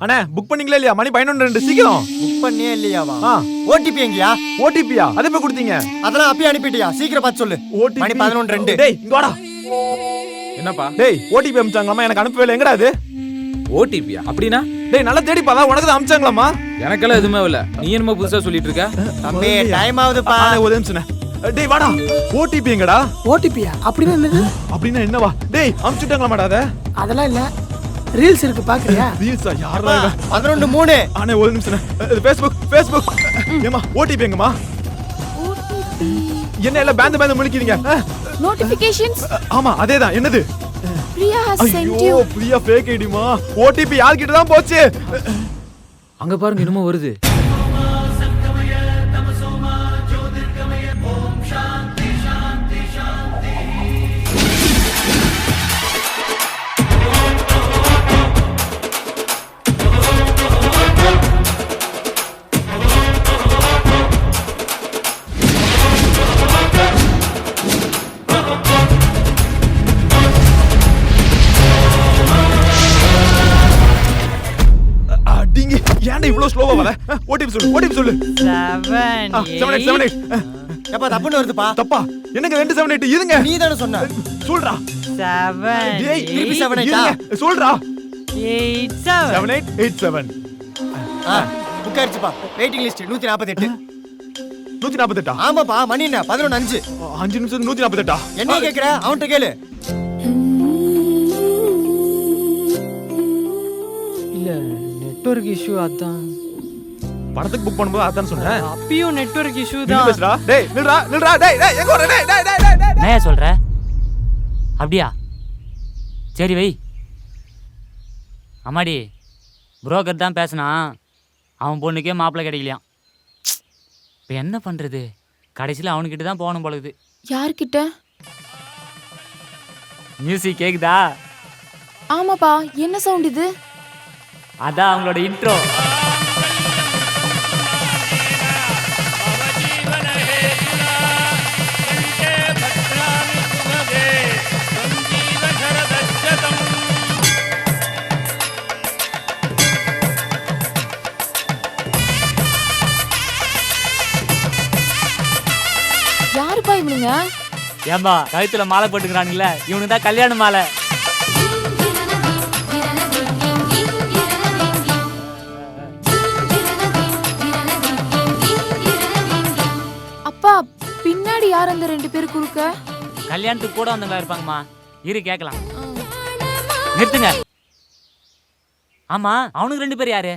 அண்ணே புக் பண்ணீங்களா இல்லையா? மணி 11:02 சீக்கிரம். புக் பண்ணியே இல்லையாவா? ஓடிபி எங்கயா? ஓடிபியா? அதை போய் கொடுத்தீங்க. அதெல்லாம் அப்பயே அனுப்பிட்டியா? சீக்கிரம் பார்த்து சொல்லு. மணி 11:02. டேய் இங்க வாடா. என்னப்பா? டேய் ஓடிபி அனுப்பிச்சாங்களாமா, எனக்கு அனுப்பவே இல்லை. எங்கடா அது? ஓடிபியா? அப்படினா? டேய் நல்லா தேடி பாதா, உனக்கு தான் அனுப்பிச்சாங்களாமா? எனக்கெல்லாம் எதுவுமே இல்ல. நீ என்னமோ புதுசா சொல்லிட்டு இருக்க? தம்பி டைம் ஆகுதுப்பா. ஒரு நிமிஷம். டேய் வாடா. ஓடிபி எங்கடா? ஓடிபியா? அப்படினா என்னது? அப்படினா என்னவா? டேய் அனுப்பிச்சிட்டாங்களாமாடா அத? அதெல்லாம் இல்ல. ரீல்ஸ் இருக்கு பாக்குறியா? ரீல்ஸா? யாரா இவன்? 11:03. அண்ணே ஒரு நிமிஷம். ஃபேஸ்புக். ஏமா ஓடிபி எங்கமா? என்ன எல்லாம் பேந்து முழிக்கிறீங்க? நோட்டிபிகேஷன்ஸ். ஆமா அதேதான். என்னது? Priya has sent you. Priya fake ஐடிமா. ஓடிபி யார்கிட்ட தான் போச்சு? அங்க பாருங்க என்னமோ வருது. அடிங்க. ஏன்டா இவ்ளோ ஸ்லோவா வர? ஓடிபி சொல்லு. 7878. ஏப்பா தப்புன்னு வருதுப்பா. தப்பா? என்னங்க 278 இருங்க. நீ தான சொன்ன. சொல்றா. 7 டேய் திருப்பி 78 சொல்றா. 87 புக் ஆயிடுச்சுப்பா. Waiting list 148. 148. ஆமாப்பா மணி என்ன 11:05. 5 நிமிஷம் 148. என்ன கேக்குற? அவன்கிட்ட கேளு. இல்ல நெட்வொர்க் இஷ்யூ அதான். படத்துக்கு புக் பண்ணும்போது அதான் சொன்னேன். அப்பயும் நெட்வொர்க் இஷ்யூ நீ தான். பேசுடா. டேய் நில்றா. டேய் எங்க வர? டேய். என்னையா சொல்ற? அப்படியா? சரி வை. அம்மாடி புரோக்கர் தான் பேசினா, அவன் பொண்ணுக்கே மாப்பிள்ளை கிடைக்கலையாம். இப்போ என்ன பண்ணுறது? கடைசியில் அவனுக்கிட்ட தான் போகணும் போலகுது. யார்கிட்ட? மியூசிக் கேக்குதா? ஆமாப்பா. என்ன சவுண்ட் இது? அதான் அவங்களோட இன்ட்ரோ. யாருப்பா இவனுங்க? ஏம்பா கழுத்துல மாலை போட்டுக்கிறானுங்களே, இவனுக்கு தான் கல்யாண மாலை. அப்பா பின்னாடி யார் அந்த 2 பேர் குறுக்க? கல்யாணத்துக்கு கூட வந்தவங்களா இருப்பாங்கம்மா. இரு கேட்கலாம். நிறுத்துங்க. ஆமா அவனுக்கு 2 பேர் யாரு?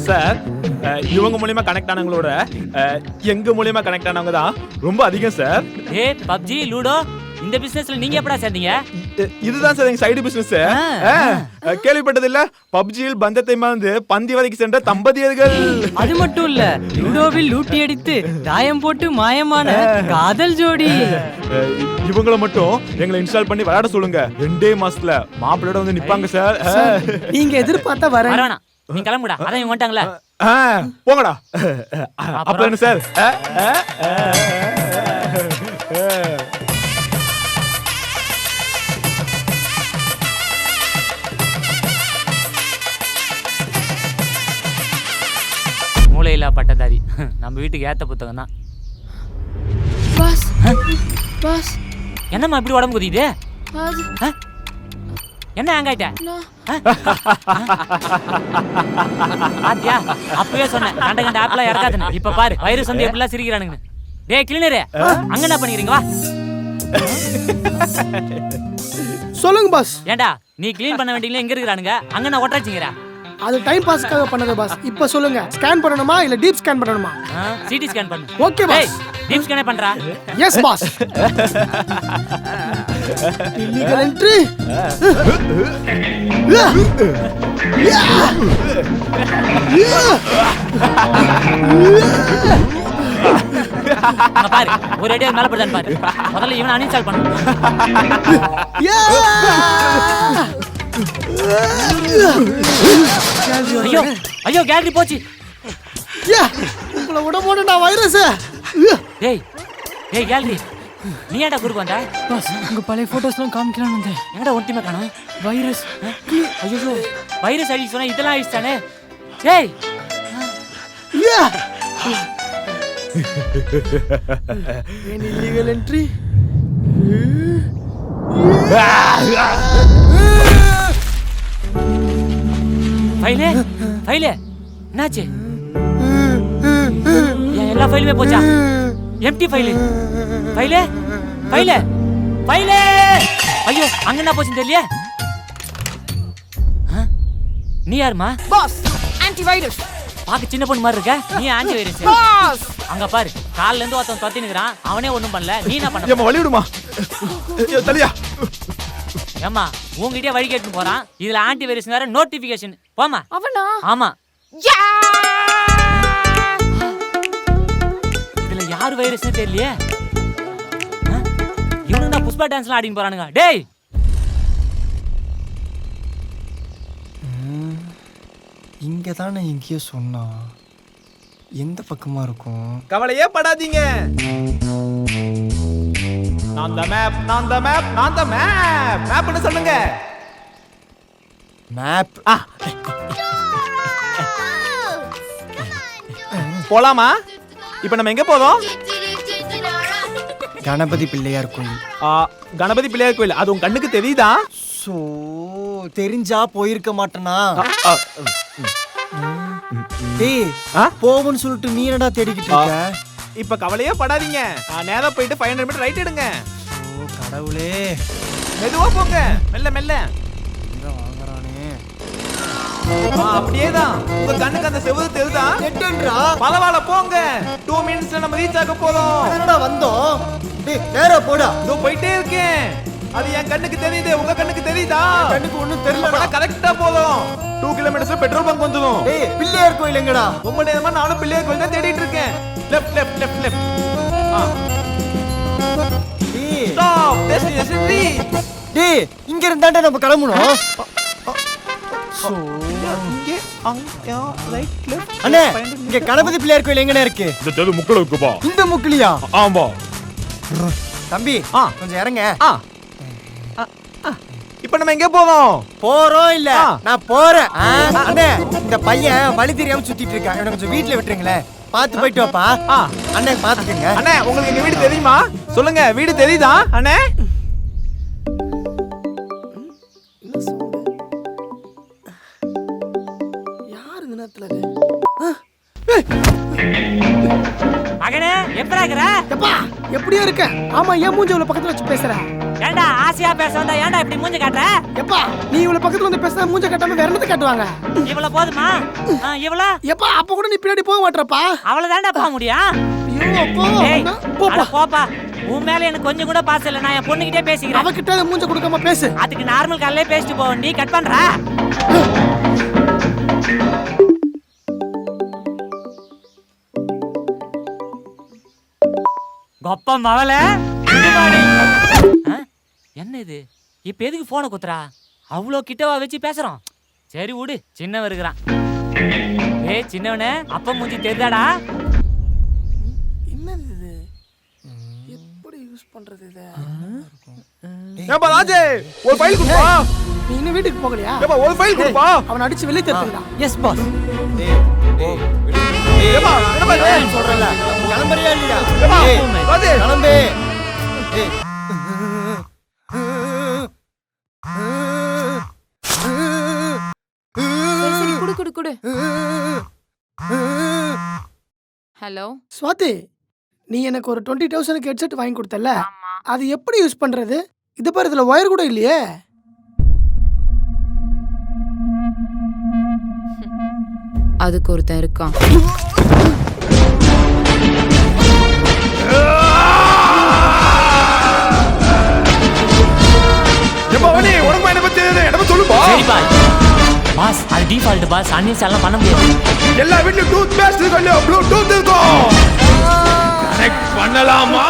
சார் இவங்க மூலியமா கனெக்ட் ஆனவங்களோட எங்க மூலியமா கனெக்ட் ஆனவங்க தான் ரொம்ப அதிகம் சார். பப்ஜி லூடோ இந்த பிசினஸ்ல நீங்க எப்படா சேர்ந்தீங்க? இதுதான் சார் எங்க சைடு பிசினஸ். கேள்விப்பட்டது இல்ல? பப்ஜியில் பந்தத்தை மறந்து பந்தி வரைக்கும் சென்ற தம்பதியர்கள். அது மட்டும் இல்ல, லூடோவில் லூட்டி அடித்து தாயம் போட்டு மாயமான காதல் ஜோடி. இவங்கள மட்டும் எங்களை இன்ஸ்டால் பண்ணி விளையாட சொல்லுங்க. 2 மாசத்துல மாப்பிள்ளையோட வந்து நிப்பாங்க சார். நீங்க எதிர்பார்த்தா வரேன். நீ கிளம்புடா. அதான் இவங்க வந்துட்டாங்களே. போங்கடா. அப்புறம் என்ன சார்? மூளையில்லா பட்டதாரி. நம்ம வீட்டுக்கு ஏத்த புத்தகம் தான். பாஸ் என்னம்மா இப்படி உடம்பு குதிக்குது? அது என்ன ஆங்காயிட்ட? நான் பாத்தியா? அப்பவே சொன்னேன் கண்ட ஆப்லாம் இறக்காதுன்னு. இப்ப பாரு வைரஸ் வந்து எப்படிலாம் சிரிக்கிறானுங்க. டேய் கிளீனரு, அங்க என்ன பண்ணிக்கிறீங்க? வா சொல்லுங்க பாஸ். ஏண்டா நீ கிளீன் பண்ண வேண்டியல எங்க இருக்கிறானுங்க? அங்க நான் ஒட்டச்சிங்கறா. அது டைம் பாஸ்க்காக பண்ணது பாஸ். இப்போ சொல்லுங்க, ஸ்கேன் பண்ணணுமா இல்ல டீப் ஸ்கேன் பண்ணணுமா? சிடி ஸ்கேன் பண்ணு. Okay boss. டீப் ஸ்கேனே பண்றா. Yes boss. Illegal entry. பாரு ஒரு அடியா மேல போடுதான் பாரு. முதல்ல இவனை அன்இன்ஸ்டால் பண்ணு. ஐயோ ஐயோ கேலரி போச்சு. உங்களை விட போட நான் வைரஸ். டேய் டேய் கேலரி நீ ஏன்டா குறுக்கு வந்த? பாஸ் உங்க பழைய போட்டோஸ்லாம் காமிக்கலாம்னு வந்தேன். எங்கடா ஒன்றுமே காணோம்? வைரஸ் ஐயோ வைரஸ் அழிச்சு சொன்னா இதெல்லாம் அழிச்சிட்டானே. ஏய் இல்லீகல் என்ட்ரி. ஃபைலே ஃபைலே என்னாச்சு? ஏன் எல்லா ஃபைலுமே போச்சா? எம்டி ஃபைலு ஃபைலே ஃபைலே ஃபைலே. ஐயோ அங்க என்ன போச்சுன்னு தெரியல. நீ யாருமா? Boss antivirus. பாக்க சின்ன பொண்ணு மாதிரி இருக்க. நீ ஆன்டி வைரஸ். பாஸ் அங்க பாரு கால்ல இருந்து ஒருத்தன் தொத்தி நிக்கிறான். அவனே ஒண்ணும் பண்ணல. நீ என்ன பண்ண? ஏம்மா வழி விடுமா. தலையா ஏம்மா உங்ககிட்டயே வழி கேட்டு போறான். இதுல ஆன்டி வைரஸ் வேற நோட்டிபிகேஷன். போமா. அவனா? ஆமா. இதுல யார் வைரஸ்னு தெரியலையே. இவனுங்க தான் புஷ்பா டான்ஸ்லாம் ஆடின்னு போறானுங்க. டேய் இங்க தானே எங்கேயோ சொன்னா. எந்த பக்கமா இருக்கும்? கவலையே படாதீங்க. நான் தான் மேப், நான் தான் மேப், நான் தான் மேப். மேப்னு சொல்லுங்க. மேப். போலாமா? இப்போ நம்ம எங்க போறோம்? கணபதி பிள்ளையார் கோயில். கணபதி பிள்ளையார் கோயில். அது உங்க கண்ணுக்கு தெரியுதா? சோ தெரிஞ்சா போயிருக்க மாட்டேனா? டேய் போவோம்னு சொல்லிட்டு நீ என்னடா தேடிக்கிட்டு இருக்க? இப்ப கவலையே படாதீங்க. நேரா போயிட்டு 500 மீட்டர் ரைட் எடுங்க. ஓ கடவுளே. மெதுவா போங்க. மெல்ல மெல்ல. வாங்குறானே. அப்படியே தான். உங்க கண்ணுக்கு அந்த செவுரு தெரியுதா? எட்டன்றா. பரவாயில்ல போங்க. 2 மினிட்ஸ்ல நம்ம ரீச் ஆக போறோம். என்னடா வந்தோம்? டேய் நேரா போடா. இதோ போயிட்டே இருக்கேன். அது என் கண்ணுக்கு தெரியுது. உங்க கண்ணுக்கு தெரியுதா? கண்ணுக்கு ஒண்ணும் தெரியலடா. கரெக்ட்டா போறோம். 2 கிலோமீட்டர்ஸ்ல பெட்ரோல் பங்க் வந்துரும். டேய் பிள்ளையார் கோயில் எங்கடா? ரொம்ப நேரமா நானும் பிள்ளையார் கோயில் தான் தேடிட்டு இருக்கேன். Left left left left. டேய் ஸ்டாப். Destination reach. டேய் இங்க இருந்தாண்டா நம்ம கிளம்பணும். சோ இங்கே அங்க ரைட் லெஃப்ட். அண்ணே இங்க கணபதி பிள்ளையார் கோயில் எங்கனே இருக்கு? இந்த தெரு முக்குல இருக்குப்பா. இந்த முக்குலியா? ஆமா. தம்பி கொஞ்சம் இறங்க. இப்போ நம்ம எங்க போறோம்? போறோம் இல்ல நான் போறேன். அண்ணே இந்த பையன் வழி தெரியாம சுத்திட்டு இருக்கான். இவனை கொஞ்சம் வீட்ல விட்டுருங்களே. பாத்து போயிட்டு வாப்பா. அண்ணே பாத்துக்கங்க. அண்ணே உங்களுக்கு எங்க வீடு தெரியுமா? சொல்லுங்க வீடு தெரியுதா அண்ணே? யார் இந்த நேரத்துல? மகனே எப்படா இருக்கற? எப்பா எப்படியா இருக்க? ஆமா ஏன் மூஞ்ச இவ்வளவு பக்கத்துல வச்சு பேசுற? ஏண்டா ஆசியா பேச வந்தா ஏண்டா இப்படி மூஞ்சி காட்டுற? எப்பா நீ இவ்வளவு பக்கத்துல வந்து பேசினா மூஞ்ச காட்டாம வேற என்னது காட்டுவாங்க? இவ்வளவு போதுமா? இவ்வளவு? எப்பா அப்ப கூட நீ பின்னாடி போக மாட்டறப்பா? அவ்வளவு தான்டா போக முடியும். ஐயோ அப்பா ஏய் போப்பா போப்பா. உன் மேல எனக்கு கொஞ்சம் கூட பாசம் இல்ல. நான் என் பொண்ணுகிட்டே பேசிக்கிறேன். அவகிட்ட மூஞ்ச கொடுக்காம பேசு. அதுக்கு நார்மல் கால்லே பேசிட்டு போ. நீ கட் பண்ற? கொப்ப மவள என்ன இது? இப்ப எதுக்கு போனை குத்துறா? அவ்வளோ கிட்டவா வச்சு பேசுறோம். சரி விடு, சின்னவன் இருக்கிறான். ஏய் சின்னவனே அப்ப மூஞ்சி தெரிதாடா? என்னது இது? எப்படி யூஸ் பண்றது இத? ஏப்பா ராஜே ஒரு ஃபைல் கொடுப்பா. நீ இன்னும் வீட்டுக்கு போகலையா? ஏப்பா ஒரு ஃபைல் கொடுப்பா. அவன் அடிச்சு வெளிய தரதுடா. S pass. ஏப்பா என்னப்பா இது? சொல்றல கிளம்பறியா இல்லையா? ஏப்பா ராஜே கிளம்பு. ஏய் சரி குடு குடு குடு. ஹலோ ஸ்வாதி நீ எனக்கு ஒரு 20,000க்கு ஹெட்செட் வாங்கி கொடுத்தல. அது எப்படி யூஸ் பண்றது? இது பாரு இதுல வயர் கூட இல்லையே. அதுக்கு ஒருத்தன் இருக்கான். ஏப்பா வனி உனக்கு என்ன பத்தி தெரியுது? என்ன சொல்லுப்பா. சரிப்பா பாஸ். அது டிஃபால்ட் பாஸ். அன்இன்ஸ்டால்லாம் பண்ண முடியாது. எல்லா வீட்லயும் டூத் பேஸ்ட் இருக்கு இல்லையா? ப்ளூடூத் இருக்கும். கனெக்ட் பண்ணலாமா?